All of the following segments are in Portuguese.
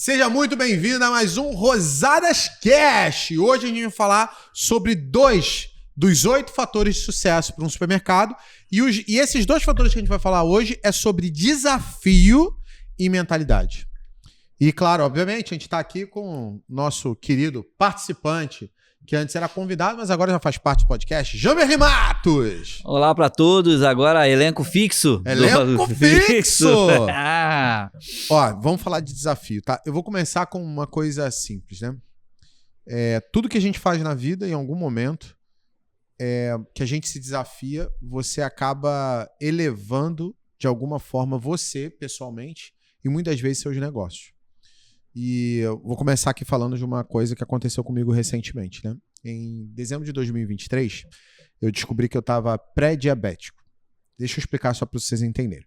Seja muito bem-vindo a mais um Rosadas Cast. Hoje a gente vai falar sobre 2 dos 8 fatores de sucesso para um supermercado. E esses 2 fatores que a gente vai falar hoje é sobre desafio e mentalidade. E claro, obviamente, a gente está aqui com o nosso querido participante, que antes era convidado, mas agora já faz parte do podcast, Jamerli Matos! Olá para todos, agora elenco fixo. Elenco fixo! Ó, vamos falar de desafio, tá? Eu vou começar com uma coisa simples, né? Tudo que a gente faz na vida, em algum momento, que a gente se desafia, você acaba elevando, de alguma forma, você, pessoalmente, e muitas vezes seus negócios. E eu vou começar aqui falando de uma coisa que aconteceu comigo recentemente, né? Em dezembro de 2023, eu descobri que eu estava pré-diabético. Deixa eu explicar só para vocês entenderem.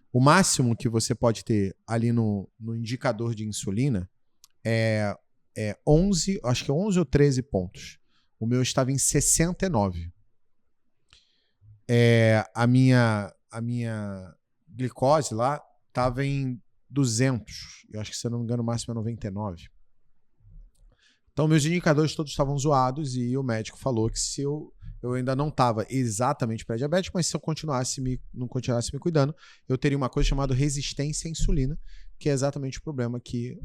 O máximo que você pode ter ali no indicador de insulina é 11, acho que é 11 ou 13 pontos. O meu estava em 69. A minha glicose lá estava em 200. Eu acho que, se eu não me engano, o máximo é 99. Então, meus indicadores todos estavam zoados e o médico falou que se eu ainda não estava exatamente pré-diabético, mas se eu não continuasse me cuidando, eu teria uma coisa chamada resistência à insulina, que é exatamente o problema que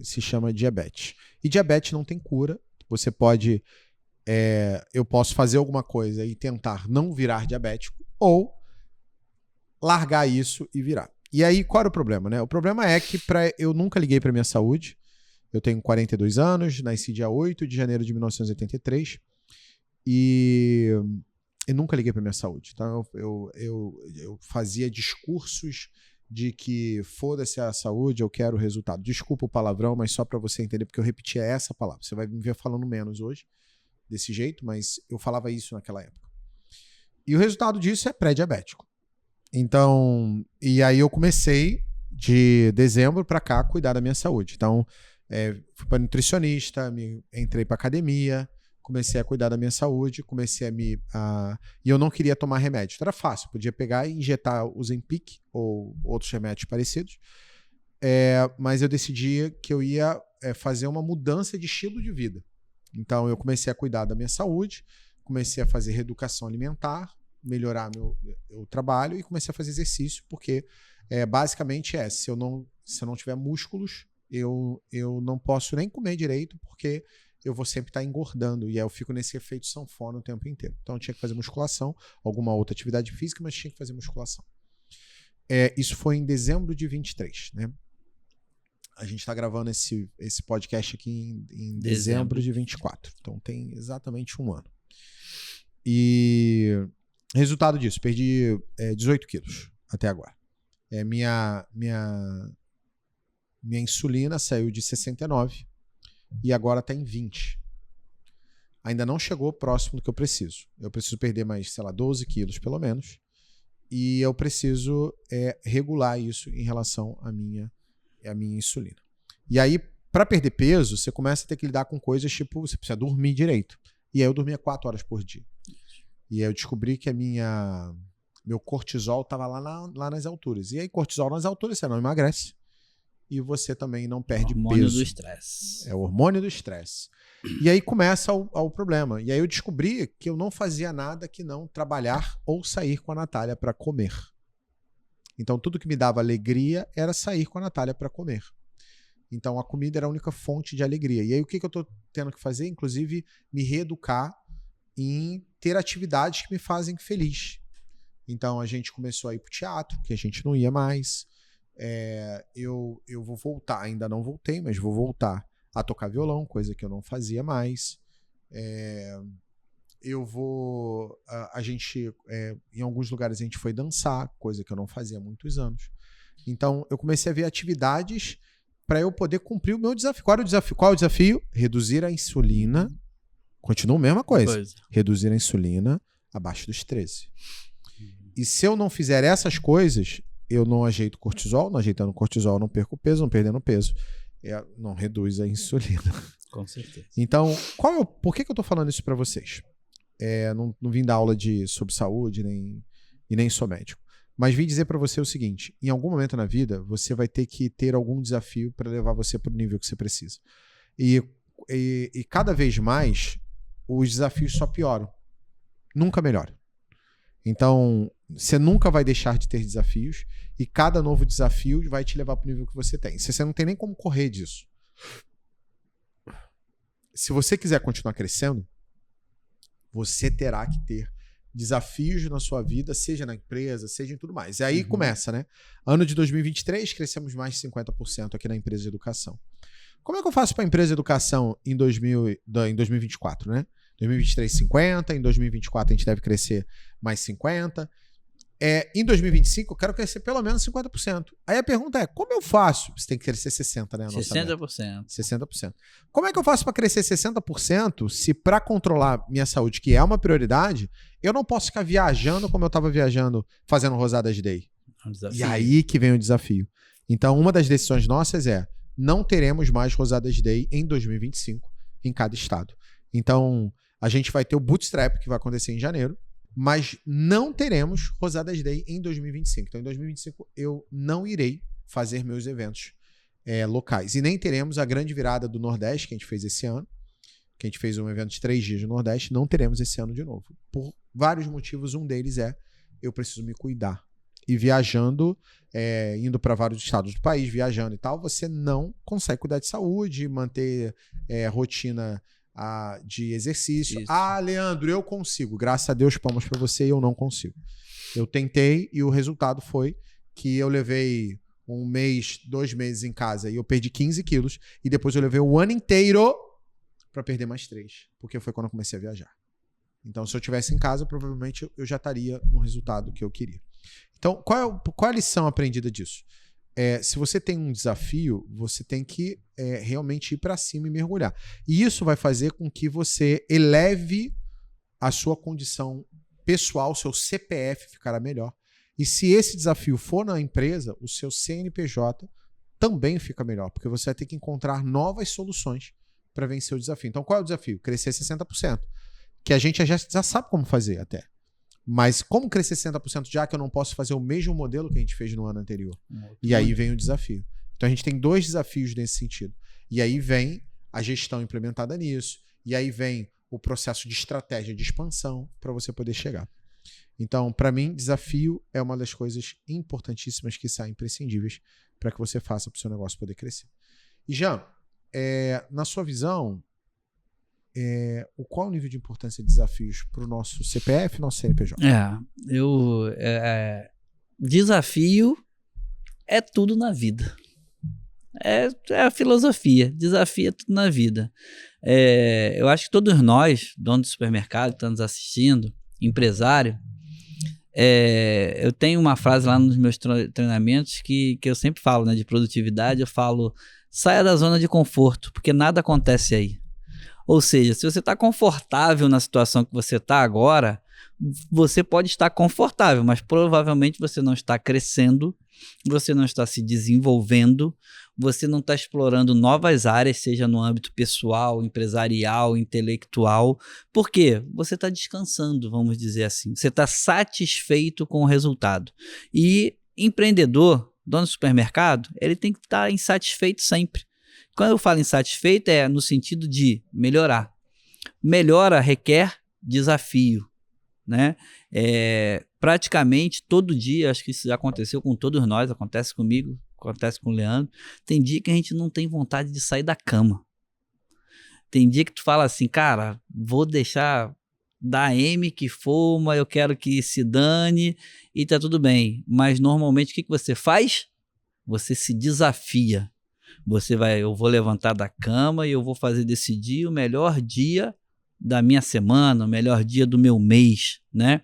se chama diabetes. E diabetes não tem cura. Você pode... eu posso fazer alguma coisa e tentar não virar diabético ou largar isso e virar. E aí, qual era o problema, né? O problema é que eu nunca liguei para minha saúde. Eu tenho 42 anos, nasci dia 8 de janeiro de 1983 e nunca liguei para minha saúde. Então, eu fazia discursos de que foda-se a saúde, eu quero o resultado. Desculpa o palavrão, mas só para você entender, porque eu repetia essa palavra. Você vai me ver falando menos hoje desse jeito, mas eu falava isso naquela época. E o resultado disso é pré-diabético. Então, e aí eu comecei de dezembro para cá a cuidar da minha saúde. Então, fui para nutricionista, entrei para academia, comecei a cuidar da minha saúde, e eu não queria tomar remédio. Então, era fácil, podia pegar e injetar o Ozempic ou outros remédios parecidos, mas eu decidi que eu ia fazer uma mudança de estilo de vida. Então, eu comecei a cuidar da minha saúde, comecei a fazer reeducação alimentar, melhorar meu trabalho e comecei a fazer exercício, porque basicamente se eu não tiver músculos, eu não posso nem comer direito, porque eu vou sempre estar engordando, e aí eu fico nesse efeito sanfona o tempo inteiro. Então eu tinha que fazer musculação, alguma outra atividade física, mas tinha que fazer musculação. Isso foi em dezembro de 23, né? A gente está gravando esse podcast aqui em dezembro de 24, então tem exatamente um ano. E resultado disso, perdi 18 quilos até agora. Minha insulina saiu de 69 e agora está em 20. Ainda não chegou próximo do que eu preciso. Eu preciso perder mais, 12 quilos pelo menos. E eu preciso regular isso em relação à minha insulina. E aí, para perder peso, você começa a ter que lidar com coisas tipo, você precisa dormir direito. E aí eu dormia 4 horas por dia. E aí eu descobri que meu cortisol estava lá nas alturas. E aí, cortisol nas alturas, você não emagrece. E você também não perde peso. Hormônio do estresse. É o hormônio do estresse. E aí começa o problema. E aí eu descobri que eu não fazia nada que não trabalhar ou sair com a Natália para comer. Então, tudo que me dava alegria era sair com a Natália para comer. Então, a comida era a única fonte de alegria. E aí, o que eu estou tendo que fazer? Inclusive, me reeducar em ter atividades que me fazem feliz. Então a gente começou a ir pro teatro, que a gente não ia mais. Eu vou voltar, ainda não voltei, mas vou voltar a tocar violão, coisa que eu não fazia mais. Em alguns lugares a gente foi dançar, coisa que eu não fazia há muitos anos. Então eu comecei a ver atividades para eu poder cumprir o meu desafio. Qual é o desafio? Reduzir a insulina. Continua a mesma coisa. Reduzir a insulina abaixo dos 13. E se eu não fizer essas coisas, eu não ajeito cortisol. Não ajeitando cortisol, eu não perco peso. Não perdendo peso, não reduz a insulina. Com certeza. Então, por que eu estou falando isso para vocês? Não vim dar aula sobre saúde, nem sou médico. Mas vim dizer para você o seguinte, em algum momento na vida, você vai ter que ter algum desafio para levar você para o nível que você precisa. E cada vez mais, os desafios só pioram. Nunca melhoram. Então, você nunca vai deixar de ter desafios e cada novo desafio vai te levar para o nível que você tem. Você não tem nem como correr disso. Se você quiser continuar crescendo, você terá que ter desafios na sua vida, seja na empresa, seja em tudo mais. E aí começa, né? Ano de 2023, crescemos mais de 50% aqui na empresa de educação. Como é que eu faço para a empresa de educação em 2024, né? 2023, 50%, em 2024 a gente deve crescer mais 50%. Em 2025 eu quero crescer pelo menos 50%. Aí a pergunta é, como eu faço? Você tem que crescer 60%, né? 60%. 60%. Como é que eu faço para crescer 60% se para controlar minha saúde, que é uma prioridade, eu não posso ficar viajando como eu estava viajando fazendo Rosadas Day? E aí que vem o desafio. Então, uma das decisões nossas é não teremos mais Rosadas Day em 2025 em cada estado. Então, a gente vai ter o Bootstrap, que vai acontecer em janeiro, mas não teremos Rosadas Day em 2025. Então, em 2025, eu não irei fazer meus eventos locais. E nem teremos a grande virada do Nordeste, que a gente fez esse ano, que a gente fez um evento de 3 dias no Nordeste, não teremos esse ano de novo. Por vários motivos, um deles é eu preciso me cuidar. E viajando, indo para vários estados do país, viajando e tal, você não consegue cuidar de saúde, manter rotina de exercício. Isso. Leandro, eu consigo. Graças a Deus, palmas para você, eu não consigo. Eu tentei e o resultado foi que eu levei 1 mês, 2 meses em casa e eu perdi 15 quilos. E depois eu levei o ano inteiro para perder mais 3. Porque foi quando eu comecei a viajar. Então, se eu estivesse em casa, provavelmente eu já estaria no resultado que eu queria. Então, qual é a lição aprendida disso? Se você tem um desafio, você tem que realmente ir para cima e mergulhar. E isso vai fazer com que você eleve a sua condição pessoal, seu CPF ficará melhor. E se esse desafio for na empresa, o seu CNPJ também fica melhor, porque você vai ter que encontrar novas soluções para vencer o desafio. Então, qual é o desafio? Crescer 60%. Que a gente já sabe como fazer até. Mas como crescer 60% já que eu não posso fazer o mesmo modelo que a gente fez no ano anterior? E aí vem o desafio. Então a gente tem 2 desafios nesse sentido. E aí vem a gestão implementada nisso. E aí vem o processo de estratégia de expansão para você poder chegar. Então, para mim, desafio é uma das coisas importantíssimas que saem imprescindíveis para que você faça para o seu negócio poder crescer. E Jean, na sua visão, qual é o nível de importância de desafios para o nosso CPF e nosso CNPJ? Desafio é tudo na vida. É a filosofia. Desafio é tudo na vida. Eu acho que todos nós, donos de supermercado, que estão nos assistindo, empresário, eu tenho uma frase lá nos meus treinamentos que eu sempre falo, né, de produtividade, eu falo, saia da zona de conforto, porque nada acontece aí. Ou seja, se você está confortável na situação que você está agora, você pode estar confortável, mas provavelmente você não está crescendo, você não está se desenvolvendo, você não está explorando novas áreas, seja no âmbito pessoal, empresarial, intelectual. Por quê? Você está descansando, vamos dizer assim. Você está satisfeito com o resultado. E empreendedor, dono de supermercado, ele tem que estar insatisfeito sempre. Quando eu falo insatisfeito, é no sentido de melhorar. Melhora requer desafio, né? Praticamente todo dia, acho que isso já aconteceu com todos nós, acontece comigo, acontece com o Leandro, tem dia que a gente não tem vontade de sair da cama. Tem dia que tu fala assim, cara, vou deixar da M que for, mas eu quero que se dane e tá tudo bem. Mas normalmente o que você faz? Você se desafia. Eu vou levantar da cama e eu vou fazer desse dia o melhor dia da minha semana, o melhor dia do meu mês, né?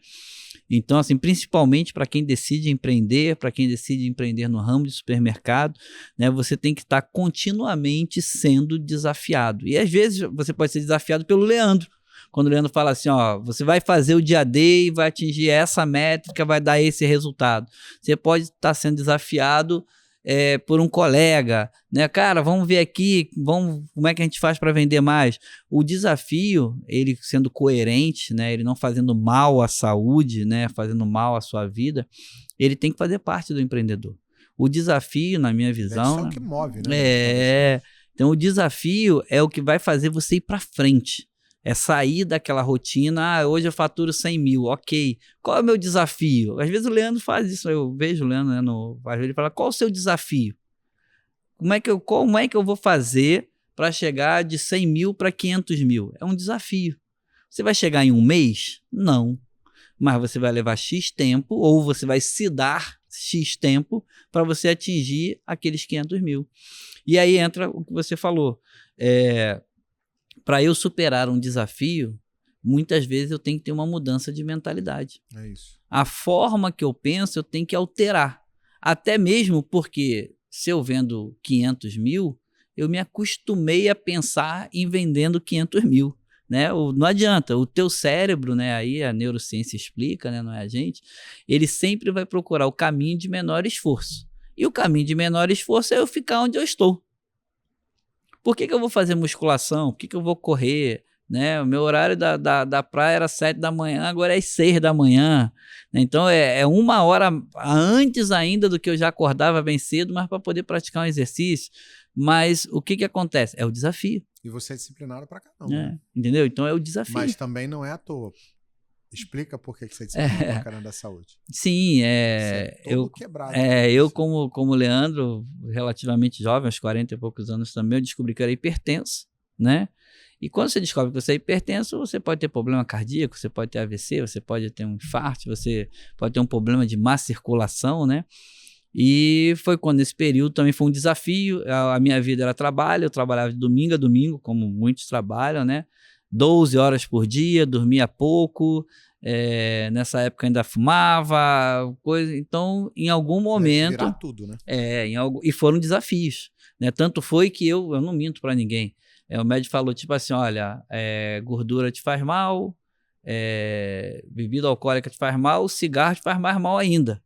Então, assim, principalmente para quem decide empreender, para quem decide empreender no ramo de supermercado, né, você tem que estar continuamente sendo desafiado. E às vezes você pode ser desafiado pelo Leandro. Quando o Leandro fala assim, ó, você vai fazer o dia D e vai atingir essa métrica, vai dar esse resultado. Você pode estar sendo desafiado por um colega, né? Cara, vamos ver aqui, como é que a gente faz para vender mais? O desafio, ele sendo coerente, né? Ele não fazendo mal à saúde, né? Fazendo mal à sua vida, ele tem que fazer parte do empreendedor. O desafio, na minha visão... É o que move, né? Então o desafio é o que vai fazer você ir para frente. É sair daquela rotina, hoje eu faturo 100 mil, ok. Qual é o meu desafio? Às vezes o Leandro faz isso, eu vejo o Leandro, né, às vezes ele fala, qual é o seu desafio? Como é que eu vou fazer para chegar de 100 mil para 500 mil? É um desafio. Você vai chegar em um mês? Não. Mas você vai levar X tempo, ou você vai se dar X tempo para você atingir aqueles 500 mil. E aí entra o que você falou. Para eu superar um desafio, muitas vezes eu tenho que ter uma mudança de mentalidade. É isso. A forma que eu penso, eu tenho que alterar. Até mesmo porque, se eu vendo 500 mil, eu me acostumei a pensar em vendendo 500 mil. Né? Não adianta, o teu cérebro, né? Aí a neurociência explica, né? Não é a gente, ele sempre vai procurar o caminho de menor esforço. E o caminho de menor esforço é eu ficar onde eu estou. Por que eu vou fazer musculação? Por que eu vou correr? Né? O meu horário da praia era 7 da manhã, agora é 6 da manhã. Então é 1 hora antes ainda do que eu já acordava bem cedo, mas para poder praticar um exercício. Mas o que acontece? É o desafio. E você é disciplinado pra caramba. Né? Entendeu? Então é o desafio. Mas também não é à toa. Explica por que você é disciplinado pra caramba da saúde. Sim, Você é todo quebrado. Eu como Leandro, relativamente jovem, aos 40 e poucos anos também, eu descobri que eu era hipertenso, né? E quando você descobre que você é hipertenso, você pode ter problema cardíaco, você pode ter AVC, você pode ter um infarto, você pode ter um problema de má circulação, né? E foi quando esse período também foi um desafio. A minha vida era trabalho, eu trabalhava de domingo a domingo, como muitos trabalham, né? 12 horas por dia, dormia pouco, nessa época ainda fumava, coisa. Então, em algum momento... Virar tudo, né? E foram desafios, né? Tanto foi que eu não minto para ninguém. O médico falou tipo assim, olha, gordura te faz mal, bebida alcoólica te faz mal, cigarro te faz mais mal ainda.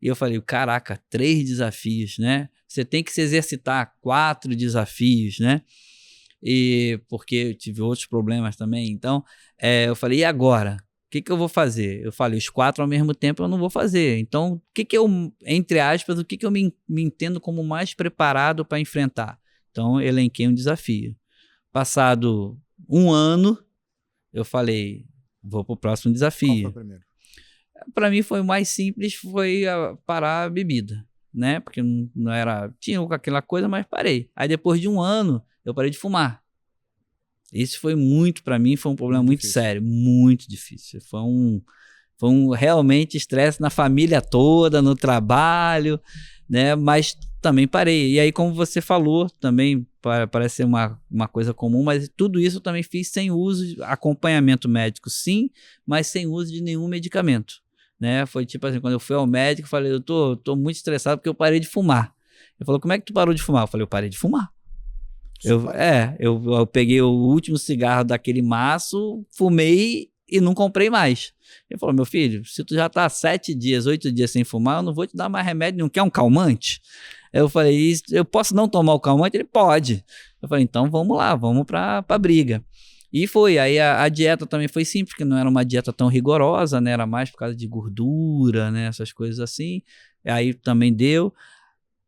E eu falei, caraca, 3 desafios, né? Você tem que se exercitar, 4 desafios, né? E porque eu tive outros problemas também. Então, eu falei, e agora? O que eu vou fazer? Eu falei, os 4 ao mesmo tempo eu não vou fazer. Então, entre aspas, o que eu me entendo como mais preparado para enfrentar? Então, elenquei um desafio. Passado 1 ano, eu falei, vou pro próximo desafio. Qual foi o primeiro? Para mim foi o mais simples, foi parar a bebida, né? Porque não era... Tinha aquela coisa, mas parei. Aí depois de 1 ano, eu parei de fumar. Isso foi muito, para mim, foi um problema muito sério, muito difícil. Foi um realmente estresse na família toda, no trabalho, né? Mas também parei. E aí, como você falou, também parece ser uma coisa comum, mas tudo isso eu também fiz sem uso de acompanhamento médico, sim, mas sem uso de nenhum medicamento. Né? Foi tipo assim, quando eu fui ao médico, eu falei, eu tô muito estressado porque eu parei de fumar. Ele falou, como é que tu parou de fumar? Eu falei, eu parei de fumar. Eu peguei o último cigarro daquele maço, fumei e não comprei mais. Ele falou, meu filho, se tu já tá 7 dias, 8 dias sem fumar, eu não vou te dar mais remédio, não quer um calmante? Eu falei, eu posso não tomar o calmante? Ele pode. Eu falei, então vamos lá, vamos pra briga. E foi, aí a dieta também foi simples, porque não era uma dieta tão rigorosa, né? Era mais por causa de gordura, né? Essas coisas assim. Aí também deu.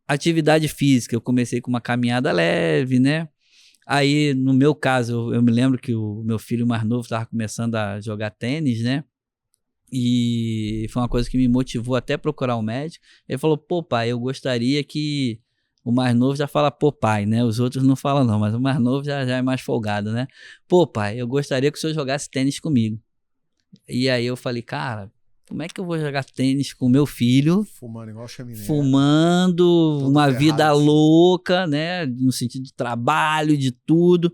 Atividade física, eu comecei com uma caminhada leve, né? Aí, no meu caso, eu me lembro que o meu filho mais novo estava começando a jogar tênis, né? E foi uma coisa que me motivou até a procurar um médico. Ele falou, pô, pai, eu gostaria que... O mais novo já fala, pô, pai, né? Os outros não falam não, mas o mais novo já é mais folgado, né? Pô, pai, eu gostaria que o senhor jogasse tênis comigo. E aí eu falei, cara, como é que eu vou jogar tênis com meu filho? Fumando igual chaminé. Fumando, uma vida louca, né? No sentido de trabalho, de tudo.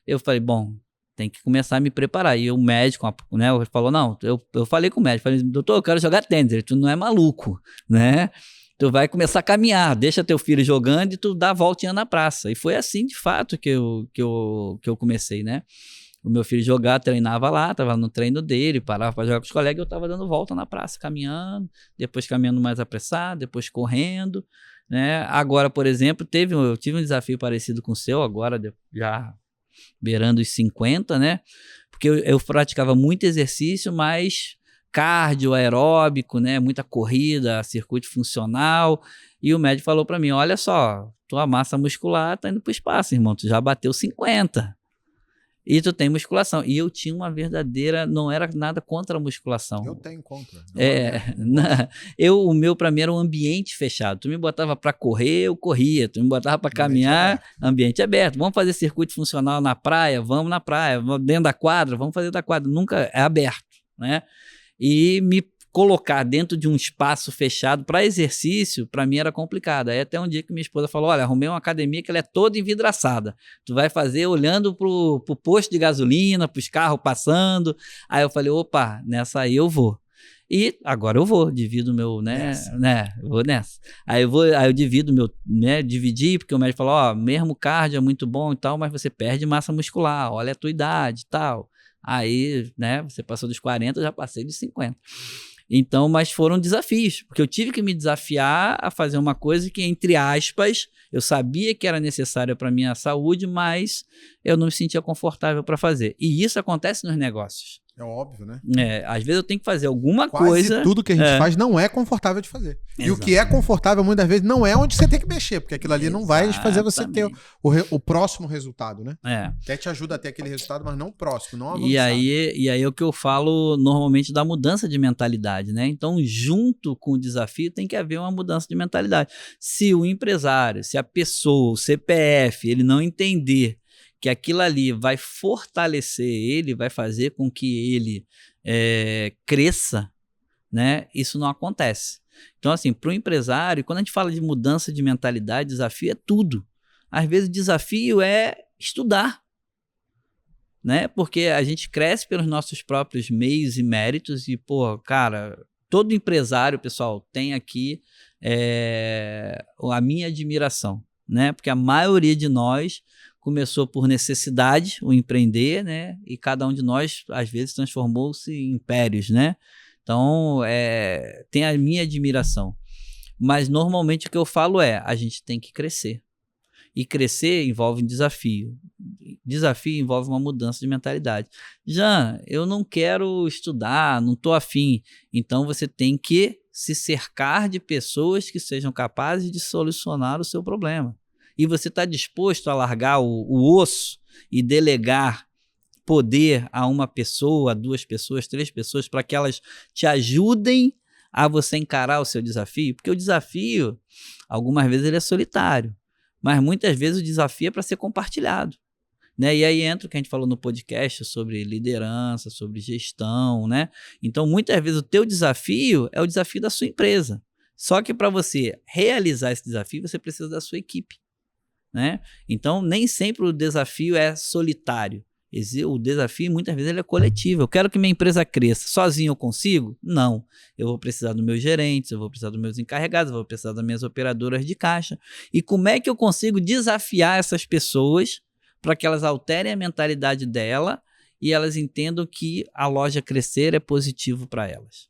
Eu falei, bom, tem que começar a me preparar. E o médico, né? Falou, não, eu falei com o médico, falei, doutor, eu quero jogar tênis. Ele, tu não é maluco, né? Tu vai começar a caminhar, deixa teu filho jogando e tu dá a voltinha na praça. E foi assim, de fato, que eu comecei, né? O meu filho treinava lá, tava no treino dele, parava para jogar com os colegas e eu tava dando volta na praça, caminhando, depois caminhando mais apressado, depois correndo, né? Agora, por exemplo, eu tive um desafio parecido com o seu, agora já beirando os 50, né? Porque eu praticava muito exercício, mas cardio, aeróbico, né? Muita corrida, circuito funcional. E o médico falou para mim, olha só, tua massa muscular tá indo pro espaço, irmão. Tu já bateu 50. E tu tem musculação. E eu tinha uma verdadeira... Não era nada contra a musculação. Eu tenho contra. O meu, pra mim, era um ambiente fechado. Tu me botava pra correr, eu corria. Tu me botava pra caminhar, ambiente aberto. Vamos fazer circuito funcional na praia? Vamos na praia. Dentro da quadra? Vamos fazer da quadra. Nunca é aberto, né? E me colocar dentro de um espaço fechado para exercício, para mim era complicado. Aí até um dia que minha esposa falou, olha, arrumei uma academia que ela é toda envidraçada. Tu vai fazer olhando pro posto de gasolina, pros carros passando. Aí eu falei, opa, nessa aí eu vou. E agora eu vou, divido meu, vou nessa. Aí eu divido meu, dividi, porque o médico falou, ó, mesmo cardio é muito bom e tal, mas você perde massa muscular, olha a tua idade e tal. Aí, né, você passou dos 40, eu já passei dos 50. Então, mas foram desafios, porque eu tive que me desafiar a fazer uma coisa que, entre aspas, eu sabia que era necessária para a minha saúde, mas eu não me sentia confortável para fazer. E isso acontece nos negócios. É óbvio, né? Às vezes eu tenho que fazer alguma Quase coisa... tudo que a gente faz não é confortável de fazer. Exatamente. E o que é confortável, muitas vezes, não é onde você tem que mexer, porque aquilo ali não vai fazer você ter o próximo resultado, né? Até te ajuda a ter aquele resultado, mas não o próximo, não avançar. E aí é o que eu falo normalmente da mudança de mentalidade, né? Então, junto com o desafio, tem que haver uma mudança de mentalidade. Se o empresário, se a pessoa, o CPF, ele não entender que aquilo ali vai fortalecer ele, vai fazer com que ele cresça, né? Isso não acontece. Então, assim, para o empresário, quando a gente fala de mudança de mentalidade, desafio é tudo. Às vezes o desafio é estudar, né? Porque a gente cresce pelos nossos próprios meios e méritos e, pô, cara, todo empresário, pessoal, tem aqui a minha admiração, né? Porque a maioria de nós começou por necessidade, o empreender, né? E cada um de nós, às vezes, transformou-se em impérios, né? Então, tem a minha admiração. Mas, normalmente, o que eu falo a gente tem que crescer. E crescer envolve um desafio. Desafio envolve uma mudança de mentalidade. Jean, eu não quero estudar, não estou afim. Então, você tem que se cercar de pessoas que sejam capazes de solucionar o seu problema. E você está disposto a largar o osso e delegar poder a uma pessoa, a 2 pessoas, 3 pessoas, para que elas te ajudem a você encarar o seu desafio? Porque o desafio, algumas vezes, ele é solitário, mas muitas vezes o desafio é para ser compartilhado, né? E aí entra o que a gente falou no podcast sobre liderança, sobre gestão, né? Então, muitas vezes, o teu desafio é o desafio da sua empresa. Só que para você realizar esse desafio, você precisa da sua equipe, né? Então, nem sempre o desafio é solitário. O desafio, muitas vezes, ele é coletivo. Eu quero que minha empresa cresça. Sozinho eu consigo? Não. Eu vou precisar dos meus gerentes, eu vou precisar dos meus encarregados, eu vou precisar das minhas operadoras de caixa. E como é que eu consigo desafiar essas pessoas para que elas alterem a mentalidade dela e elas entendam que a loja crescer é positivo para elas?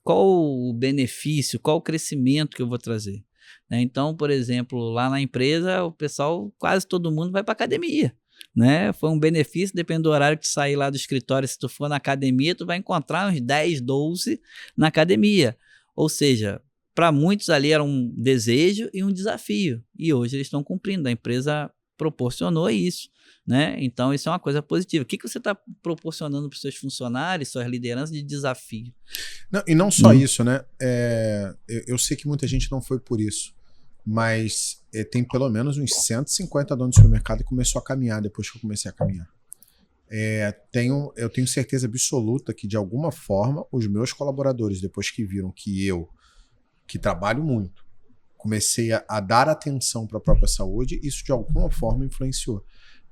Qual o benefício, qual o crescimento que eu vou trazer? Então, por exemplo, lá na empresa, o pessoal, quase todo mundo vai para academia, né? Foi um benefício, depende do horário que tu sair lá do escritório. Se tu for na academia, tu vai encontrar uns 10, 12 na academia. Ou seja, para muitos ali era um desejo e um desafio. E hoje eles estão cumprindo. A empresa proporcionou isso, né? Então, isso é uma coisa positiva. O que você está proporcionando para os seus funcionários, suas lideranças de desafio? Não, e não só isso, né? Eu sei que muita gente não foi por isso, mas tem pelo menos uns 150 donos de supermercado que começou a caminhar depois que eu comecei a caminhar. Eu tenho certeza absoluta que, de alguma forma, os meus colaboradores, depois que viram que eu, que trabalho muito, comecei a dar atenção para a própria saúde, isso de alguma forma influenciou.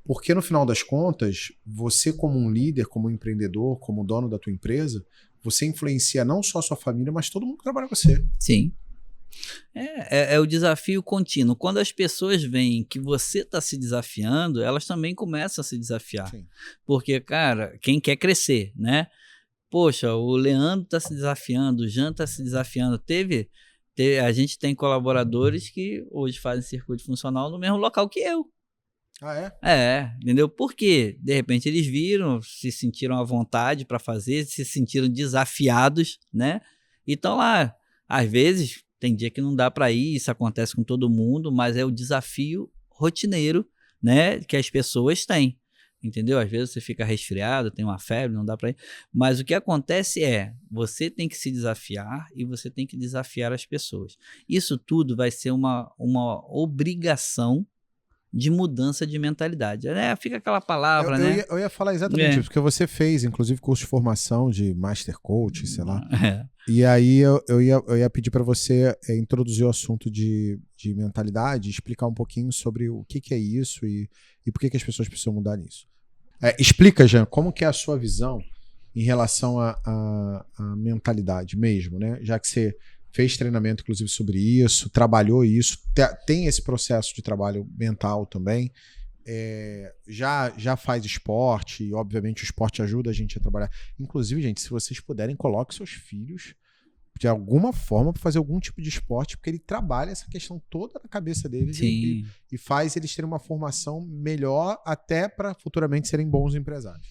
Porque, no final das contas, você como um líder, como um empreendedor, como dono da tua empresa, você influencia não só a sua família, mas todo mundo que trabalha com você. Sim. É o desafio contínuo. Quando as pessoas veem que você está se desafiando, elas também começam a se desafiar. Sim. Porque, cara, quem quer crescer, né? Poxa, o Leandro está se desafiando, o Jean está se desafiando. Teve A gente tem colaboradores que hoje fazem circuito funcional no mesmo local que eu. Ah, é? Entendeu? Por quê? De repente eles viram, se sentiram à vontade para fazer, se sentiram desafiados, né? E estão lá. Às vezes, tem dia que não dá para ir, isso acontece com todo mundo, mas é o desafio rotineiro, né, que as pessoas têm. Entendeu? Às vezes você fica resfriado, tem uma febre, não dá para ir. Mas o que acontece é, você tem que se desafiar e você tem que desafiar as pessoas. Isso tudo vai ser uma obrigação de mudança de mentalidade. Fica aquela palavra, né? Eu ia falar exatamente isso, porque você fez, inclusive, curso de formação de Master Coach, sei lá. E aí eu ia pedir para você introduzir o assunto de mentalidade, explicar um pouquinho sobre o que é isso e por que as pessoas precisam mudar nisso. Explica, Jean, como que é a sua visão em relação à mentalidade mesmo, né? Já que você fez treinamento, inclusive, sobre isso, trabalhou isso, tem esse processo de trabalho mental também, já faz esporte, e obviamente o esporte ajuda a gente a trabalhar. Inclusive, gente, se vocês puderem, coloque seus filhos de alguma forma para fazer algum tipo de esporte, porque ele trabalha essa questão toda na cabeça deles e faz eles terem uma formação melhor até para futuramente serem bons empresários.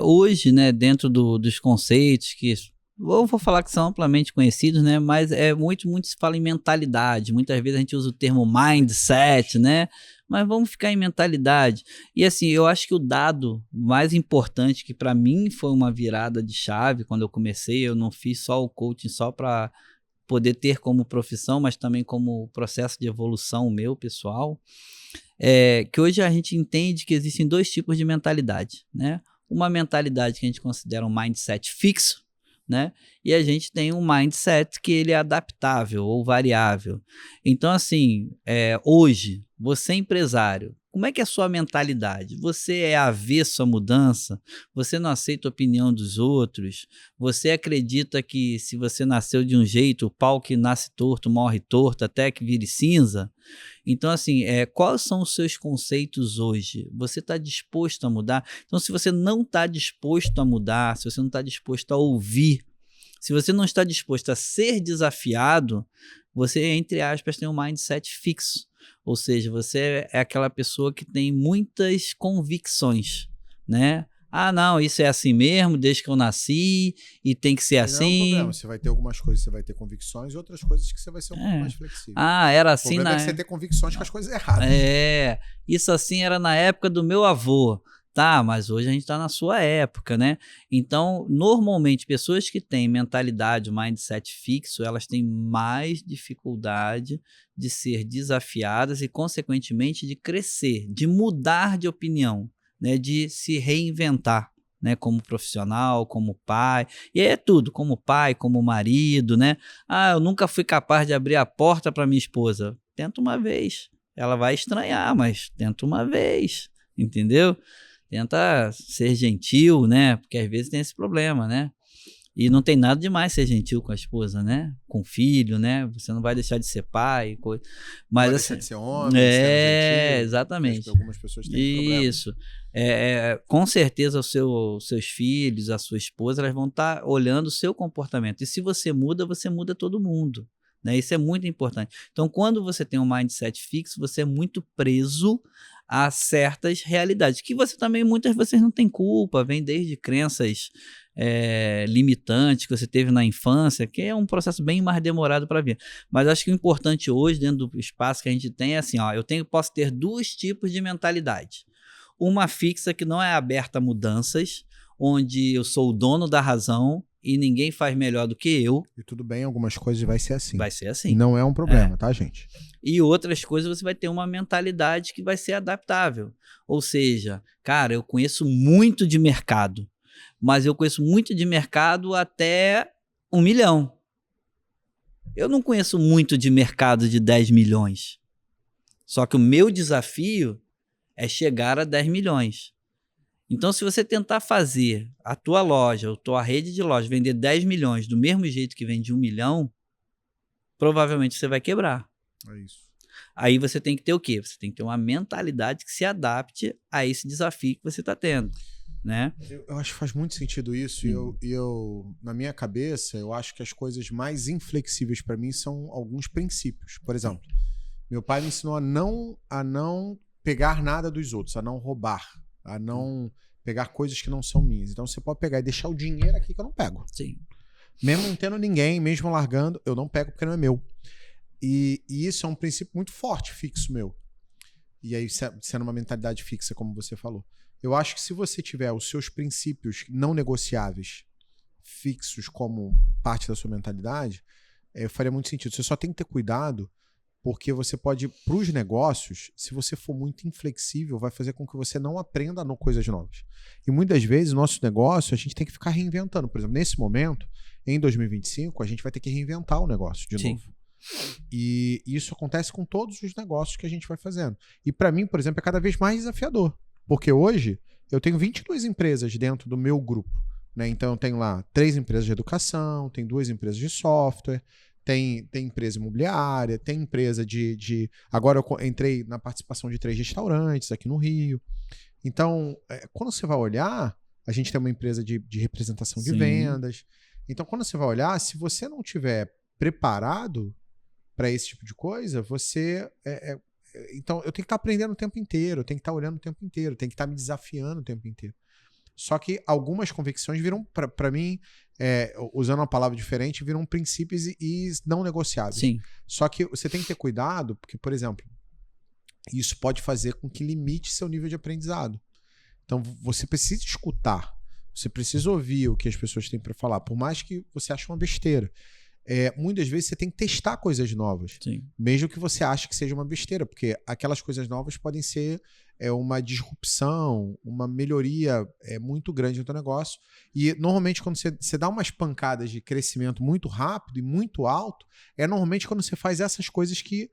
Hoje, né, dentro dos conceitos que eu vou falar que são amplamente conhecidos, né? Mas muito se fala em mentalidade. Muitas vezes a gente usa o termo mindset, né? Mas vamos ficar em mentalidade. E assim, eu acho que o dado mais importante, que para mim foi uma virada de chave quando eu comecei, eu não fiz só o coaching só para poder ter como profissão, mas também como processo de evolução meu, pessoal, que hoje a gente entende que existem dois tipos de mentalidade, né? Uma mentalidade que a gente considera um mindset fixo, né? E a gente tem um mindset que ele é adaptável ou variável. Então, assim, hoje, você é empresário, como é que é a sua mentalidade? Você é avesso à mudança? Você não aceita a opinião dos outros? Você acredita que se você nasceu de um jeito, o pau que nasce torto morre torto até que vire cinza? Então, assim, quais são os seus conceitos hoje? Você está disposto a mudar? Então, se você não está disposto a mudar, se você não está disposto a ouvir, se você não está disposto a ser desafiado, você, entre aspas, tem um mindset fixo. Ou seja, você é aquela pessoa que tem muitas convicções, né? Ah, não, isso é assim mesmo, desde que eu nasci, e tem que ser assim. Não é um problema, você vai ter algumas coisas que você vai ter convicções, e outras coisas que você vai ser um pouco mais flexível. Ah, era assim. O problema é que você ter convicções com as coisas erradas. Isso assim era na época do meu avô. Tá, mas hoje a gente está na sua época, né? Então, normalmente, pessoas que têm mentalidade, mindset fixo, elas têm mais dificuldade de ser desafiadas e, consequentemente, de crescer, de mudar de opinião, né? De se reinventar, né? Como profissional, como pai, e é tudo, como pai, como marido, né? Ah, eu nunca fui capaz de abrir a porta para minha esposa. Tenta uma vez. Ela vai estranhar, mas tenta uma vez, entendeu? Tenta ser gentil, né? Porque às vezes tem esse problema, né? E não tem nada demais ser gentil com a esposa, né? Com o filho, né? Você não vai deixar de ser pai, coisa. Mas não vai assim, deixar de ser homem, sendo gentil, exatamente. Algumas pessoas têm problema. Isso. Com certeza seus filhos, a sua esposa, elas vão estar olhando o seu comportamento. E se você muda todo mundo. Né? Isso é muito importante. Então, quando você tem um mindset fixo, você é muito preso a certas realidades, que você também, muitas vezes não tem culpa, vem desde crenças limitantes que você teve na infância, que é um processo bem mais demorado para vir. Mas acho que o importante hoje, dentro do espaço que a gente tem, é assim, ó, posso ter dois tipos de mentalidade. Uma fixa que não é aberta a mudanças, onde eu sou o dono da razão e ninguém faz melhor do que eu. E tudo bem, algumas coisas vai ser assim. Vai ser assim. Não é um problema, tá, gente? E outras coisas você vai ter uma mentalidade que vai ser adaptável. Ou seja, cara, eu conheço muito de mercado, mas eu conheço muito de mercado até 1 milhão. Eu não conheço muito de mercado de 10 milhões. Só que o meu desafio é chegar a 10 milhões. Então, se você tentar fazer a tua loja, a tua rede de lojas, vender 10 milhões do mesmo jeito que vende 1 milhão, provavelmente você vai quebrar. É isso. Aí você tem que ter o quê? Você tem que ter uma mentalidade que se adapte a esse desafio que você está tendo. né? Eu acho que faz muito sentido isso. E eu, na minha cabeça, eu acho que as coisas mais inflexíveis para mim são alguns princípios. Por exemplo, meu pai me ensinou a não pegar nada dos outros, a não roubar, a não pegar coisas que não são minhas. Então você pode pegar e deixar o dinheiro aqui que eu não pego. Sim. Mesmo não tendo ninguém, mesmo largando, eu não pego porque não é meu. E isso é um princípio muito forte, fixo meu. E aí, sendo uma mentalidade fixa, como você falou. Eu acho que se você tiver os seus princípios não negociáveis fixos como parte da sua mentalidade, faria muito sentido. Você só tem que ter cuidado, porque você pode, para os negócios, se você for muito inflexível, vai fazer com que você não aprenda coisas novas. E muitas vezes, o nosso negócio, a gente tem que ficar reinventando. Por exemplo, nesse momento, em 2025, a gente vai ter que reinventar o negócio de novo. E isso acontece com todos os negócios que a gente vai fazendo. E para mim, por exemplo, é cada vez mais desafiador. Porque hoje eu tenho 22 empresas dentro do meu grupo, né? Então eu tenho lá 3 empresas de educação, tem 2 empresas de software, tem empresa imobiliária, tem empresa Agora eu entrei na participação de 3 restaurantes aqui no Rio. Então, quando você vai olhar, a gente tem uma empresa de representação de vendas. Então, quando você vai olhar, se você não tiver preparado para esse tipo de coisa, você... Então, eu tenho que estar aprendendo o tempo inteiro, eu tenho que estar olhando o tempo inteiro, eu tenho que estar me desafiando o tempo inteiro. Só que algumas convicções viram, para mim, usando uma palavra diferente, viram princípios e não negociáveis. Sim. Só que você tem que ter cuidado, porque, por exemplo, isso pode fazer com que limite seu nível de aprendizado. Então, você precisa escutar, você precisa ouvir o que as pessoas têm para falar, por mais que você ache uma besteira. Muitas vezes você tem que testar coisas novas, mesmo que você ache que seja uma besteira, porque aquelas coisas novas podem ser uma disrupção, uma melhoria muito grande no teu negócio. E normalmente quando você dá umas pancadas de crescimento muito rápido e muito alto, normalmente quando você faz essas coisas que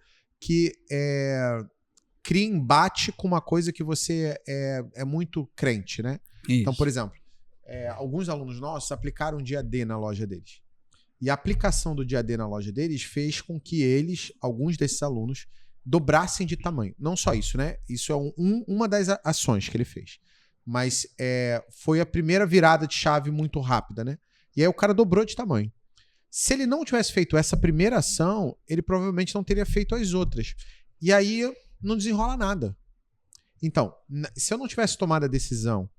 cria embate com uma coisa que você é muito crente, né? Isso. Então, por exemplo, alguns alunos nossos aplicaram o dia D na loja deles. E a aplicação do dia D na loja deles fez com que alguns desses alunos, dobrassem de tamanho. Não só isso, né? Isso é uma das ações que ele fez. Mas foi a primeira virada de chave muito rápida, né? E aí o cara dobrou de tamanho. Se ele não tivesse feito essa primeira ação, ele provavelmente não teria feito as outras. E aí não desenrola nada. Então, se eu não tivesse tomado a decisão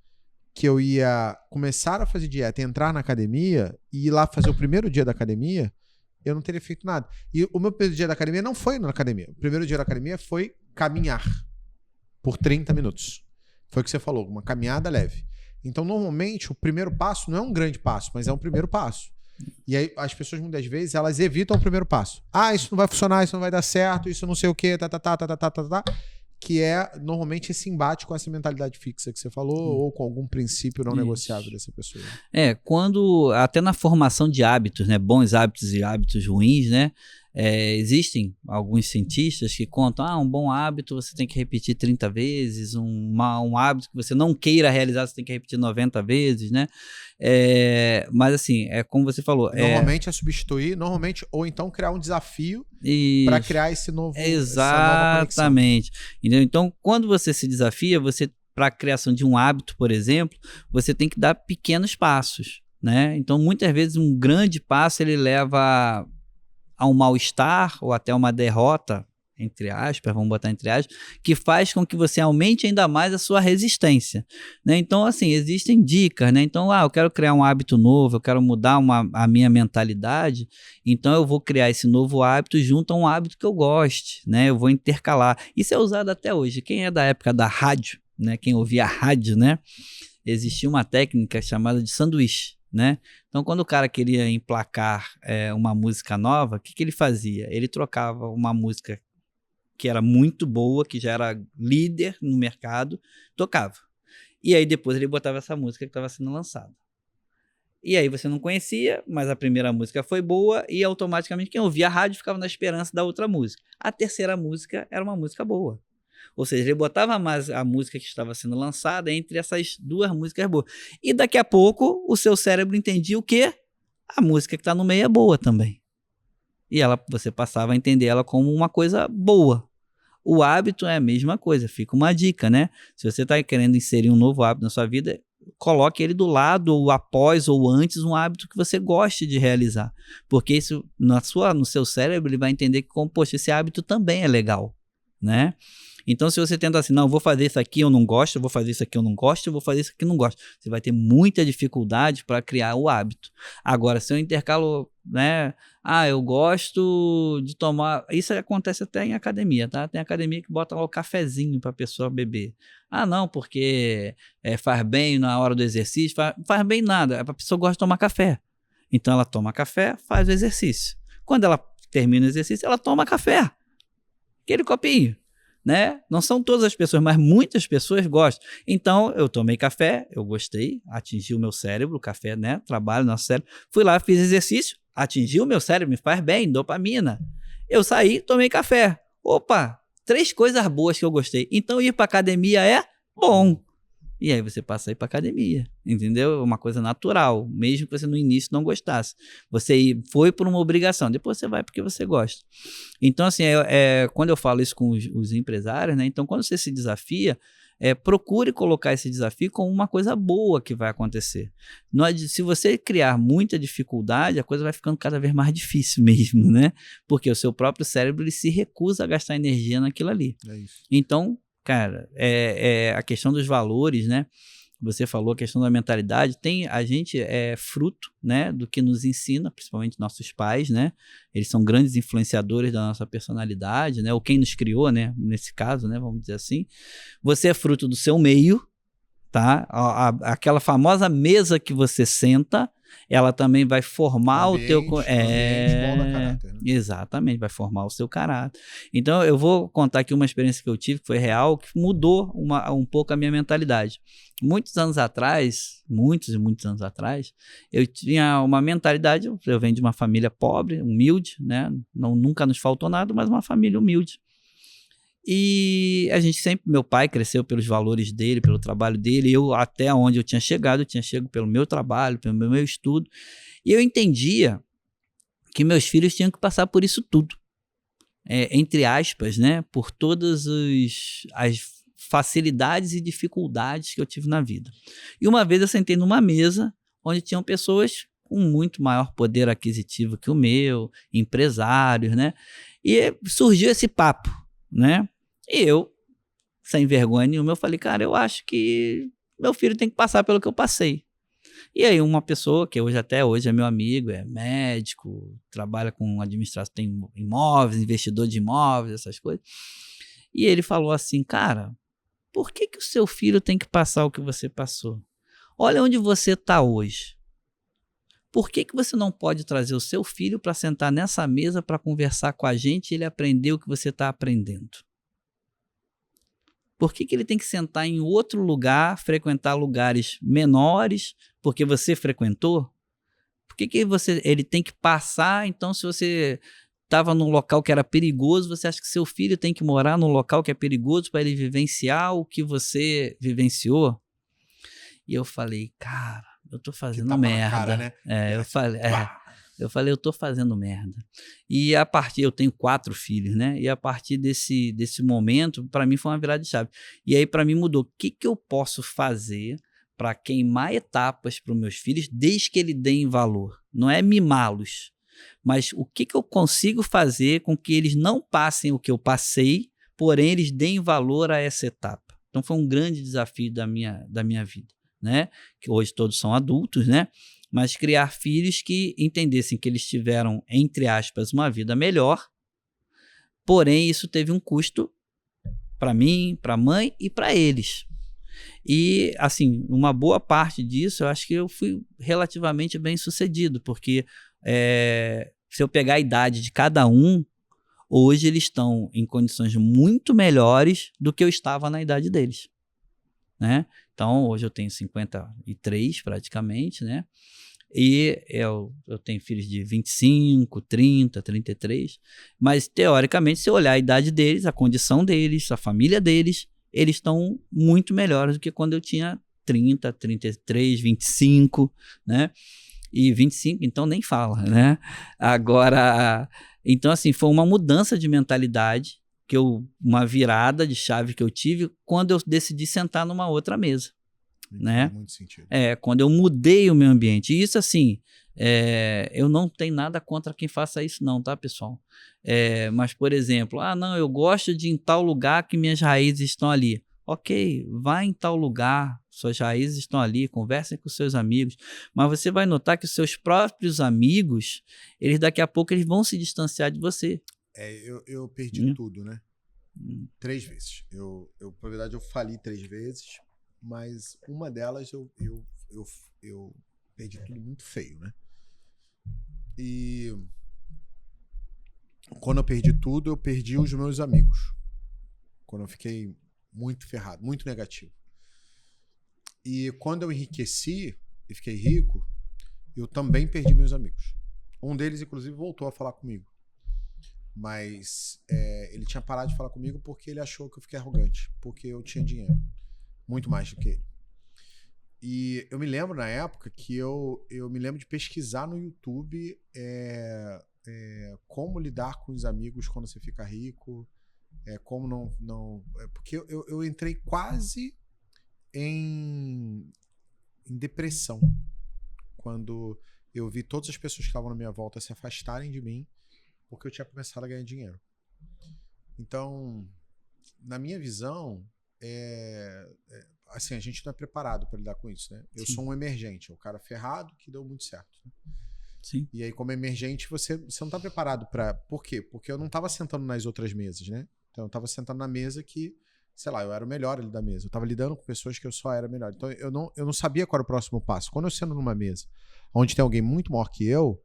que eu ia começar a fazer dieta, entrar na academia e ir lá fazer o primeiro dia da academia, eu não teria feito nada. E o meu primeiro dia da academia não foi na academia. O primeiro dia da academia foi caminhar por 30 minutos. Foi o que você falou, uma caminhada leve. Então, normalmente, o primeiro passo não é um grande passo, mas é um primeiro passo. E aí, as pessoas, muitas vezes, elas evitam o primeiro passo. Isso não vai funcionar, isso não vai dar certo, isso não sei o quê, que é normalmente esse embate com essa mentalidade fixa que você falou, ou com algum princípio não negociável dessa pessoa. Quando, até na formação de hábitos, né, bons hábitos e hábitos ruins, né, existem alguns cientistas que contam, um bom hábito você tem que repetir 30 vezes, um hábito que você não queira realizar, você tem que repetir 90 vezes, né? Mas assim, como você falou... Normalmente é substituir, ou então criar um desafio para criar esse novo... Exatamente. Então, quando você se desafia, para a criação de um hábito, por exemplo, você tem que dar pequenos passos, né? Então, muitas vezes, um grande passo, ele leva a um mal-estar ou até uma derrota, entre aspas, vamos botar entre aspas, que faz com que você aumente ainda mais a sua resistência, né? Então, assim, existem dicas, né? Então, eu quero criar um hábito novo, eu quero mudar a minha mentalidade, então eu vou criar esse novo hábito junto a um hábito que eu goste, né? Eu vou intercalar. Isso é usado até hoje. Quem é da época da rádio, né? Quem ouvia rádio, né? Existia uma técnica chamada de sanduíche, né? Então, quando o cara queria emplacar uma música nova, o que ele fazia? Ele trocava uma música que era muito boa, que já era líder no mercado, tocava. E aí depois ele botava essa música que estava sendo lançada. E aí você não conhecia, mas a primeira música foi boa e automaticamente quem ouvia a rádio ficava na esperança da outra música. A terceira música era uma música boa. Ou seja, ele botava mais a música que estava sendo lançada entre essas duas músicas boas. E daqui a pouco o seu cérebro entendia o quê? A música que está no meio é boa também. E você passava a entender ela como uma coisa boa. O hábito é a mesma coisa, fica uma dica, né? Se você está querendo inserir um novo hábito na sua vida, coloque ele do lado, ou após, ou antes, um hábito que você goste de realizar. Porque isso, no seu cérebro, ele vai entender que, poxa, esse hábito também é legal, né? Então, se você tenta assim, não, eu vou fazer isso aqui, eu não gosto, eu vou fazer isso aqui, eu não gosto, eu vou fazer isso aqui, eu não gosto. Você vai ter muita dificuldade para criar o hábito. Agora, se eu intercalo, né? Eu gosto de tomar... Isso acontece até em academia, tá? Tem academia que bota lá o cafezinho para a pessoa beber. Não, porque faz bem na hora do exercício. Faz bem nada. A pessoa gosta de tomar café. Então, ela toma café, faz o exercício. Quando ela termina o exercício, ela toma café. Aquele copinho. Né? Não são todas as pessoas, mas muitas pessoas gostam. Então, eu tomei café, eu gostei, atingiu o meu cérebro, o café, né? Trabalha no nosso cérebro. Fui lá, fiz exercício, atingiu o meu cérebro, me faz bem, dopamina. Eu saí, tomei café. Opa, 3 coisas boas que eu gostei. Então, ir para academia é bom. E aí você passa a ir para academia, entendeu? É uma coisa natural, mesmo que você no início não gostasse. Você foi por uma obrigação, depois você vai porque você gosta. Então, assim, quando eu falo isso com os empresários, né? Então, quando você se desafia, procure colocar esse desafio como uma coisa boa que vai acontecer. Se você criar muita dificuldade, a coisa vai ficando cada vez mais difícil mesmo, né? Porque o seu próprio cérebro ele se recusa a gastar energia naquilo ali. É isso. Então, cara, a questão dos valores, né? Você falou a questão da mentalidade. A gente é fruto, né, do que nos ensina, principalmente nossos pais, né? Eles são grandes influenciadores da nossa personalidade, né? Ou quem nos criou, né? Nesse caso, né? Vamos dizer assim. Você é fruto do seu meio, tá? Aquela famosa mesa que você senta, ela também vai formar o teu... molda caráter, né? Exatamente, vai formar o seu caráter. Então, eu vou contar aqui uma experiência que eu tive, que foi real, que mudou um pouco a minha mentalidade. Muitos anos atrás, muitos e muitos anos atrás, eu tinha uma mentalidade, eu venho de uma família pobre, humilde, né? Nunca nos faltou nada, mas uma família humilde. E a gente sempre, meu pai cresceu pelos valores dele, pelo trabalho dele, eu até onde eu tinha chegado pelo meu trabalho, pelo meu estudo, e eu entendia que meus filhos tinham que passar por isso tudo, entre aspas, né, por todas as facilidades e dificuldades que eu tive na vida. E uma vez eu sentei numa mesa onde tinham pessoas com muito maior poder aquisitivo que o meu, empresários, né, e surgiu esse papo, né, e eu, sem vergonha nenhuma, eu falei, cara, eu acho que meu filho tem que passar pelo que eu passei. E aí uma pessoa que até hoje é meu amigo, é médico, trabalha com administração, tem imóveis, investidor de imóveis, essas coisas. E ele falou assim, cara, por que o seu filho tem que passar o que você passou? Olha onde você está hoje. Por que você não pode trazer o seu filho para sentar nessa mesa para conversar com a gente e ele aprender o que você está aprendendo? Por que ele tem que sentar em outro lugar, frequentar lugares menores, porque você frequentou? Por que ele tem que passar? Então, se você estava num local que era perigoso, você acha que seu filho tem que morar num local que é perigoso para ele vivenciar o que você vivenciou? E eu falei, cara, eu tô fazendo merda. Cara, né? Eu falei, eu tô fazendo merda. E eu tenho 4 filhos, né? E a partir desse momento, para mim foi uma virada de chave. E aí para mim mudou. O que eu posso fazer para queimar etapas para os meus filhos, desde que eles deem valor? Não é mimá-los, mas o que eu consigo fazer com que eles não passem o que eu passei, porém eles deem valor a essa etapa. Então foi um grande desafio da minha vida, né? Que hoje todos são adultos, né? Mas criar filhos que entendessem que eles tiveram, entre aspas, uma vida melhor, porém isso teve um custo para mim, para a mãe e para eles. E, assim, uma boa parte disso, eu acho que eu fui relativamente bem sucedido, porque se eu pegar a idade de cada um, hoje eles estão em condições muito melhores do que eu estava na idade deles, né? Então, hoje eu tenho 53 praticamente, né? E eu tenho filhos de 25, 30, 33. Mas, teoricamente, se eu olhar a idade deles, a condição deles, a família deles, eles estão muito melhores do que quando eu tinha 30, 33, 25, né? E 25, então nem fala, né? Agora, então assim, foi uma mudança de mentalidade, uma virada de chave que eu tive quando eu decidi sentar numa outra mesa. né? Faz muito sentido. Quando eu mudei o meu ambiente. E isso, assim, eu não tenho nada contra quem faça isso não, tá, pessoal? Mas, por exemplo, não, eu gosto de ir em tal lugar que minhas raízes estão ali. Ok, vá em tal lugar, suas raízes estão ali, conversem com seus amigos, mas você vai notar que os seus próprios amigos, eles daqui a pouco eles vão se distanciar de você. Eu perdi tudo, né? 3 vezes. Na verdade, eu fali 3 vezes, mas uma delas eu perdi tudo muito feio, né? E quando eu perdi tudo, eu perdi os meus amigos. Quando eu fiquei muito ferrado, muito negativo. E quando eu enriqueci e fiquei rico, eu também perdi meus amigos. Um deles, inclusive, voltou a falar comigo. Mas ele tinha parado de falar comigo porque ele achou que eu fiquei arrogante. Porque eu tinha dinheiro. Muito mais do que ele. E eu me lembro na época que eu me lembro de pesquisar no YouTube como lidar com os amigos quando você fica rico. Como não porque eu entrei quase em depressão quando eu vi todas as pessoas que estavam na minha volta se afastarem de mim porque eu tinha começado a ganhar dinheiro. Então, na minha visão, assim, a gente não é preparado para lidar com isso, né? Eu sou um emergente, o cara ferrado que deu muito certo. Né? Sim. E aí, como emergente, você não tá preparado para... Por quê? Porque eu não tava sentando nas outras mesas, né? Então, eu tava sentando na mesa que, sei lá, eu era o melhor ali da mesa. Eu tava lidando com pessoas que eu só era melhor. Então, eu não sabia qual era o próximo passo. Quando eu sento numa mesa onde tem alguém muito maior que eu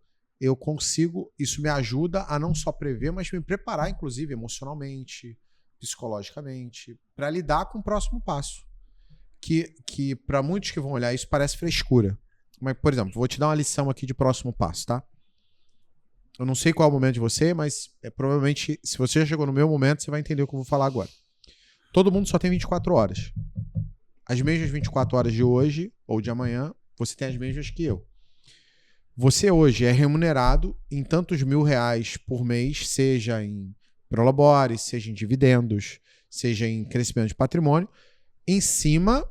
consigo... Isso me ajuda a não só prever, mas me preparar, inclusive, emocionalmente, psicologicamente, para lidar com o próximo passo. Que para muitos que vão olhar isso parece frescura. Mas, por exemplo, vou te dar uma lição aqui de próximo passo, tá? Eu não sei qual é o momento de você, mas provavelmente, se você já chegou no meu momento, você vai entender o que eu vou falar agora. Todo mundo só tem 24 horas. As mesmas 24 horas de hoje ou de amanhã, você tem as mesmas que eu. Você hoje é remunerado em tantos R$1.000 por mês, seja em prolabore, seja em dividendos, seja em crescimento de patrimônio, em cima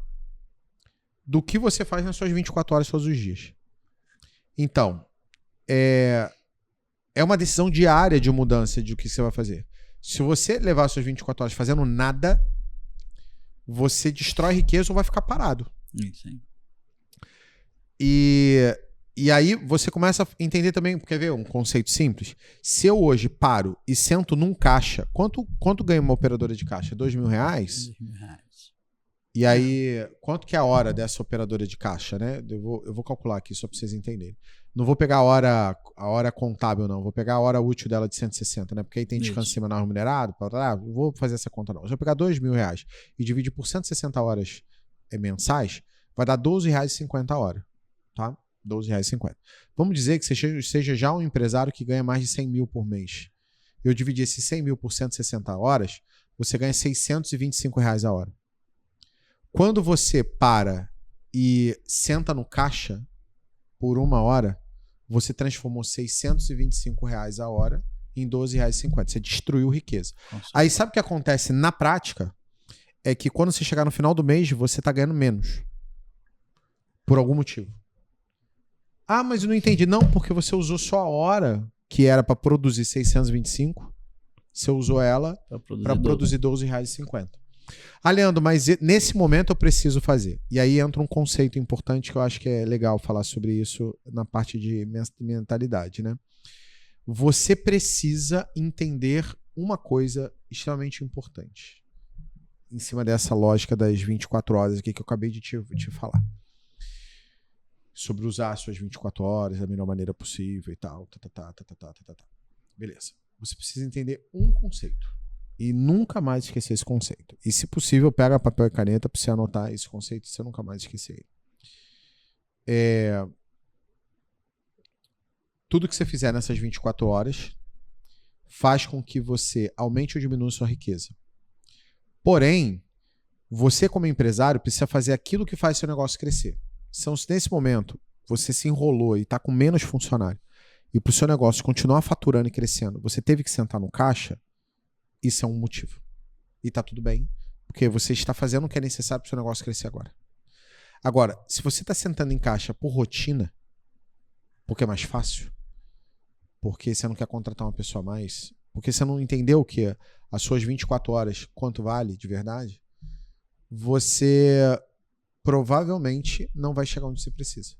do que você faz nas suas 24 horas todos os dias. Então, é uma decisão diária de mudança de o que você vai fazer. Se você levar as suas 24 horas fazendo nada, você destrói riqueza ou vai ficar parado. Sim. E aí você começa a entender também, quer ver um conceito simples? Se eu hoje paro e sento num caixa, quanto ganha uma operadora de caixa? R$2.000? R$2.000. E aí, quanto que é a hora dessa operadora de caixa, né? Eu vou calcular aqui só para vocês entenderem. Não vou pegar a hora contábil, não. Vou pegar a hora útil dela de 160, né? Porque aí tem descanso semanal remunerado. Não vou fazer essa conta, não. Se eu pegar R$2.000 e dividir por 160 horas mensais, vai dar R$12,50 a hora, tá? R$12,50. Vamos dizer que você seja já um empresário que ganha mais de 100 mil por mês. Eu dividi esses 100 mil por 160 horas, você ganha R$625 a hora. Quando você para e senta no caixa por 1 hora, você transformou R$625 a hora em R$12,50. Você destruiu riqueza. Nossa. Aí sabe o que acontece na prática? É que quando você chegar no final do mês, você está ganhando menos. Por algum motivo. Ah, mas eu não entendi. Não, porque você usou só a hora que era para produzir 625. Você usou ela para produzir R$12,50. Ah, Leandro, mas nesse momento eu preciso fazer. E aí entra um conceito importante que eu acho que é legal falar sobre isso na parte de mentalidade, né? Você precisa entender uma coisa extremamente importante em cima dessa lógica das 24 horas aqui que eu acabei de te falar. Sobre usar as suas 24 horas da melhor maneira possível e tal. Beleza. Você precisa entender um conceito. E nunca mais esquecer esse conceito. E, se possível, pega papel e caneta para você anotar esse conceito e você nunca mais esquecer ele. Tudo que você fizer nessas 24 horas faz com que você aumente ou diminua sua riqueza. Porém, você como empresário precisa fazer aquilo que faz seu negócio crescer. Então, se nesse momento você se enrolou e está com menos funcionário e para o seu negócio continuar faturando e crescendo, você teve que sentar no caixa, isso é um motivo. E tá tudo bem, porque você está fazendo o que é necessário para o seu negócio crescer agora. Agora, se você está sentando em caixa por rotina, porque é mais fácil, porque você não quer contratar uma pessoa a mais, porque você não entendeu que as suas 24 horas, quanto vale de verdade, você provavelmente não vai chegar onde você precisa.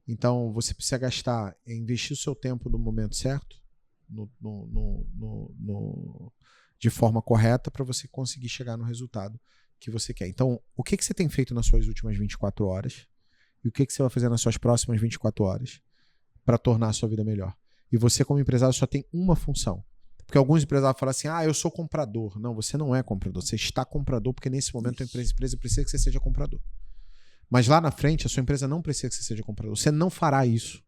Então, você precisa gastar, investir o seu tempo no momento certo, de forma correta, para você conseguir chegar no resultado que você quer. Então, o que você tem feito nas suas últimas 24 horas e o que você vai fazer nas suas próximas 24 horas para tornar a sua vida melhor? E você, como empresário, só tem uma função. Porque alguns empresários falam assim, eu sou comprador. Não, você não é comprador. Você está comprador porque nesse momento a empresa precisa que você seja comprador. Mas lá na frente, a sua empresa não precisa que você seja comprador. Você não fará isso.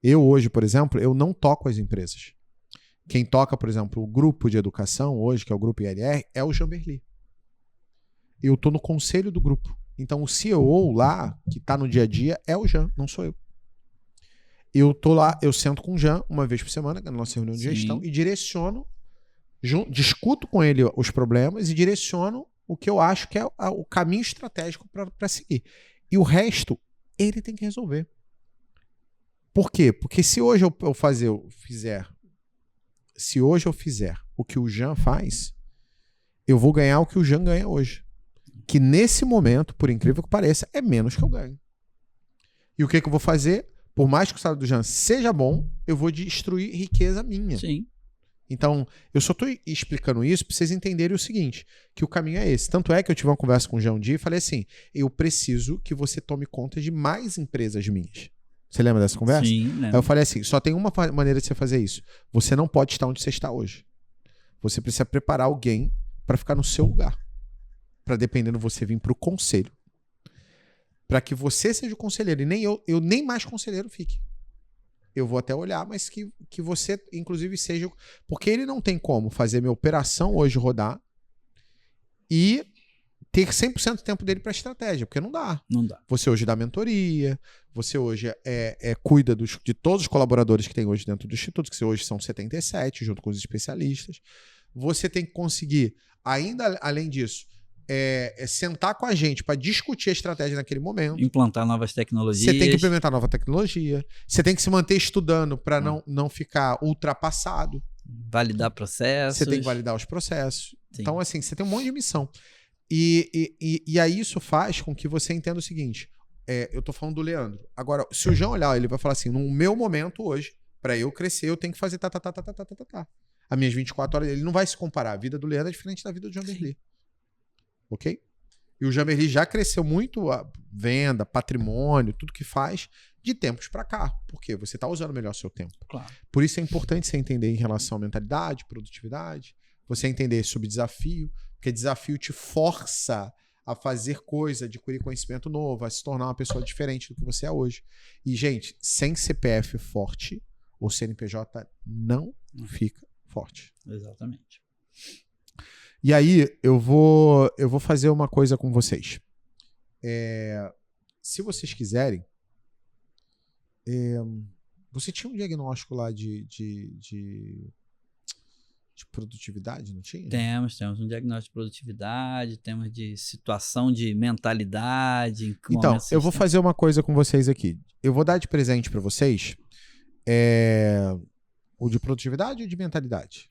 Eu hoje, por exemplo, eu não toco as empresas. Quem toca, por exemplo, o grupo de educação hoje, que é o grupo ILR, é o Jean Berli. Eu estou no conselho do grupo. Então o CEO lá, que está no dia a dia, é o Jean, não sou eu. Eu tô lá, eu sento com o Jean uma vez por semana, na nossa reunião de gestão, e direciono, discuto com ele os problemas e direciono o que eu acho que é o caminho estratégico para seguir. E o resto, ele tem que resolver. Por quê? Porque se hoje eu fizer o que o Jean faz, eu vou ganhar o que o Jean ganha hoje. Que nesse momento, por incrível que pareça, é menos que eu ganho. E o que eu vou fazer? Por mais que o salário do Jean seja bom, eu vou destruir riqueza minha. Sim. Então, eu só estou explicando isso para vocês entenderem o seguinte, que o caminho é esse. Tanto é que eu tive uma conversa com o Jean um dia e falei assim, eu preciso que você tome conta de mais empresas minhas. Você lembra dessa conversa? Sim, lembro. Aí eu falei assim, só tem uma maneira de você fazer isso. Você não pode estar onde você está hoje. Você precisa preparar alguém para ficar no seu lugar. Para, dependendo, você vir para o conselho. Para que você seja o conselheiro. E nem eu nem mais conselheiro fique. Eu vou até olhar, mas que você, inclusive, seja... Porque ele não tem como fazer minha operação hoje rodar e ter 100% do tempo dele para estratégia, porque não dá. Não dá. Você hoje dá mentoria, você hoje cuida de todos os colaboradores que tem hoje dentro do Instituto, que hoje são 77, junto com os especialistas. Você tem que conseguir, ainda além disso, sentar com a gente para discutir a estratégia naquele momento. Implantar novas tecnologias. Você tem que implementar nova tecnologia. Você tem que se manter estudando para não ficar ultrapassado. Validar processos. Você tem que validar os processos. Sim. Então, assim, você tem um monte de missão. E aí isso faz com que você entenda o seguinte. Eu tô falando do Leandro. Agora, se o Jean olhar, ele vai falar assim, no meu momento hoje, para eu crescer, eu tenho que fazer tá. As minhas 24 horas, ele não vai se comparar. A vida do Leandro é diferente da vida do Jean Berli. Ok? E o Jean Berli já cresceu muito a venda, patrimônio, tudo que faz de tempos para cá. Por quê? Você está usando melhor o seu tempo. Claro. Por isso é importante você entender em relação à mentalidade, produtividade, você entender sobre desafio, porque desafio te força a fazer coisa, adquirir conhecimento novo, a se tornar uma pessoa diferente do que você é hoje. E, gente, sem CPF forte, o CNPJ não fica forte. Exatamente. E aí, eu vou fazer uma coisa com vocês. Se vocês quiserem, você tinha um diagnóstico lá de produtividade, não tinha? Temos um diagnóstico de produtividade, temos de situação de mentalidade. Então, eu vou fazer uma coisa com vocês aqui. Eu vou dar de presente para vocês o de produtividade ou de mentalidade?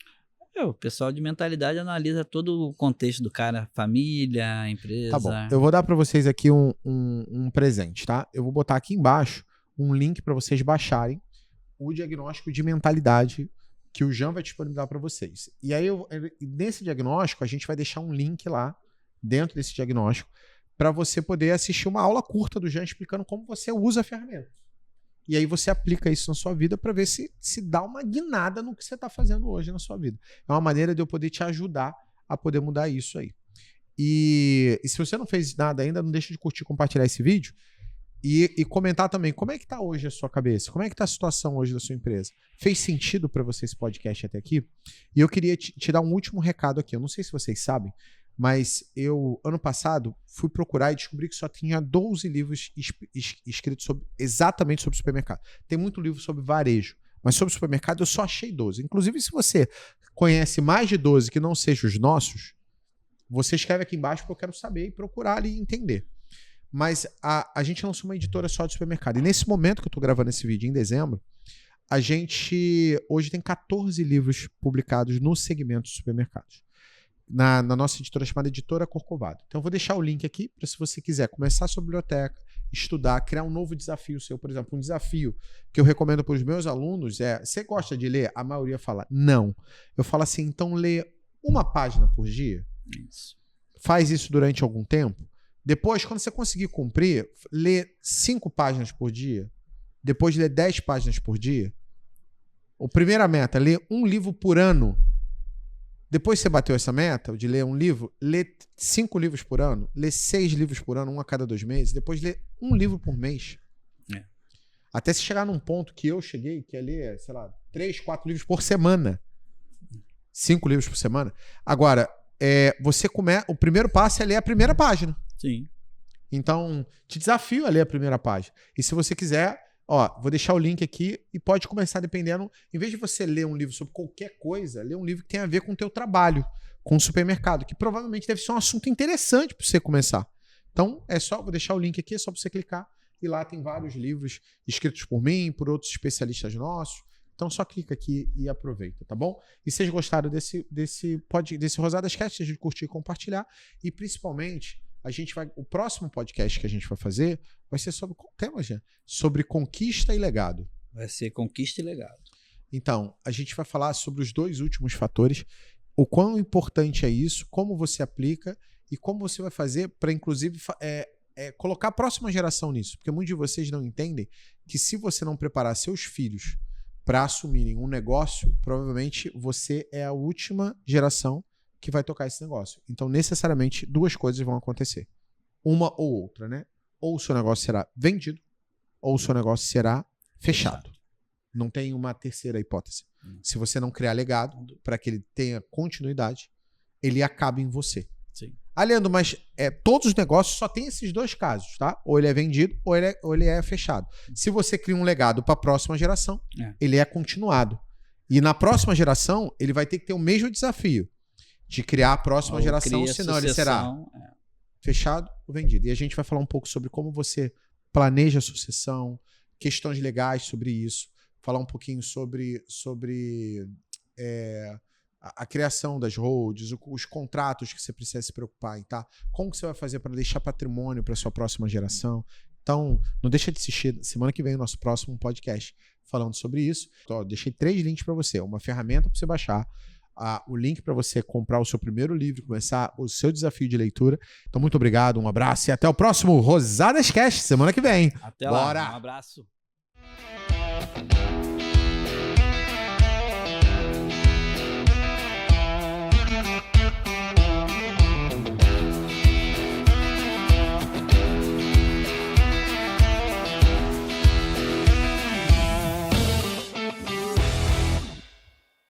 O pessoal de mentalidade analisa todo o contexto do cara, família, empresa. Tá bom. Eu vou dar para vocês aqui um presente, tá? Eu vou botar aqui embaixo um link para vocês baixarem o diagnóstico de mentalidade que o Jean vai disponibilizar para vocês. E aí, nesse diagnóstico, a gente vai deixar um link lá, dentro desse diagnóstico, para você poder assistir uma aula curta do Jean explicando como você usa a ferramenta. E aí você aplica isso na sua vida para ver se dá uma guinada no que você está fazendo hoje na sua vida. É uma maneira de eu poder te ajudar a poder mudar isso aí. E se você não fez nada ainda, não deixa de curtir e compartilhar esse vídeo. E comentar também como é que está hoje a sua cabeça, como é que está a situação hoje da sua empresa. Fez sentido para você esse podcast até aqui? E eu queria te dar um último recado aqui. Eu não sei se vocês sabem, mas eu, ano passado, fui procurar e descobri que só tinha 12 livros escritos exatamente sobre supermercado. Tem muito livro sobre varejo, mas sobre supermercado eu só achei 12. Inclusive, se você conhece mais de 12 que não sejam os nossos, você escreve aqui embaixo porque eu quero saber e procurar ali e entender. Mas a gente lançou uma editora só de supermercado. E nesse momento que eu tô gravando esse vídeo, em dezembro, a gente hoje tem 14 livros publicados no segmento de supermercados. Na nossa editora chamada Editora Corcovado. Então eu vou deixar o link aqui para se você quiser começar a sua biblioteca, estudar, criar um novo desafio seu. Por exemplo, um desafio que eu recomendo para os meus alunos é: você gosta de ler? A maioria fala não. Eu falo assim, então lê uma página por dia. Isso. Faz isso durante algum tempo. Depois, quando você conseguir cumprir, lê 5 páginas por dia. Depois lê 10 páginas por dia. A primeira meta, lê um livro por ano. Depois que você bateu essa meta de ler um livro, lê 5 livros por ano, lê 6 livros por ano, um a cada 2 meses, depois lê um livro por mês. Até se chegar num ponto que eu cheguei, que é ler, sei lá, 3, 4 livros por semana. 5 livros por semana. Agora, o primeiro passo é ler a primeira página. Sim. Então, te desafio a ler a primeira página. E se você quiser, vou deixar o link aqui e pode começar dependendo. Em vez de você ler um livro sobre qualquer coisa, lê um livro que tem a ver com o teu trabalho, com o supermercado, que provavelmente deve ser um assunto interessante para você começar. Então, vou deixar o link aqui, é só você clicar e lá tem vários livros escritos por mim, por outros especialistas nossos. Então, só clica aqui e aproveita, tá bom? E se vocês gostaram desse Rosadas Cast, a gente curtir e compartilhar. E principalmente, o próximo podcast que a gente vai fazer vai ser sobre qual tema, Jean? Sobre conquista e legado. Vai ser conquista e legado. Então, a gente vai falar sobre os 2 últimos fatores, o quão importante é isso, como você aplica e como você vai fazer para, inclusive, colocar a próxima geração nisso. Porque muitos de vocês não entendem que se você não preparar seus filhos para assumirem um negócio, provavelmente você é a última geração que vai tocar esse negócio. Então, necessariamente, 2 coisas vão acontecer. Uma ou outra, né? Ou o seu negócio será vendido, ou o seu negócio será fechado. Não tem uma terceira hipótese. Se você não criar legado para que ele tenha continuidade, ele acaba em você. Sim. Leandro, mas todos os negócios só tem esses 2 casos, tá? Ou ele é vendido, ou ele é fechado. Se você cria um legado para a próxima geração, ele é continuado. E na próxima geração, ele vai ter que ter o mesmo desafio de criar a próxima geração, senão ele será fechado ou vendido. E a gente vai falar um pouco sobre como você planeja a sucessão, questões legais sobre isso, falar um pouquinho sobre a criação das holds, os contratos que você precisa se preocupar em, tá? Como que você vai fazer para deixar patrimônio para sua próxima geração. Então, não deixa de assistir semana que vem o nosso próximo podcast falando sobre isso. Então, deixei 3 links para você, uma ferramenta para você baixar, o link para você comprar o seu primeiro livro, começar o seu desafio de leitura. Então, muito obrigado, um abraço e até o próximo Rosadas Cast, semana que vem. Até Bora! lá, um abraço.